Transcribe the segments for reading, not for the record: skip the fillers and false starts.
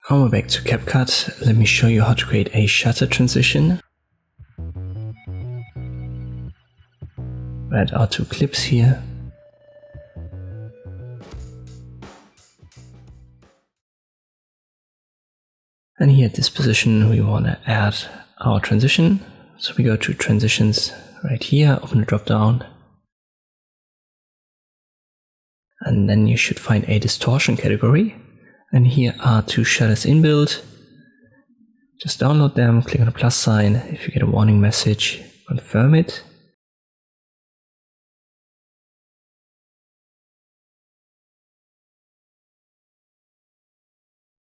Now we're back to CapCut. Let me show you how to create a shutter transition. Add our two clips here. And here at this position we want to add our transition. So we go to transitions right here, open the drop down. And then you should find a distortion category. And here are two shutters inbuilt. Just download them, click on the plus sign. If you get a warning message, confirm it.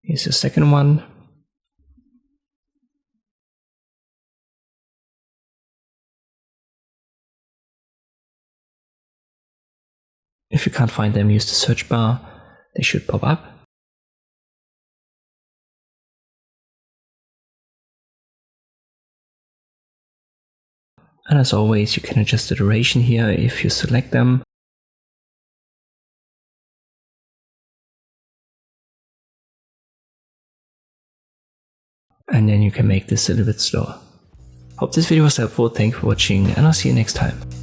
Here's the second one. If you can't find them, use the search bar. They should pop up. And as always, you can adjust the duration here if you select them. And then you can make this a little bit slower. Hope this video was helpful, thank you for watching, and I'll see you next time.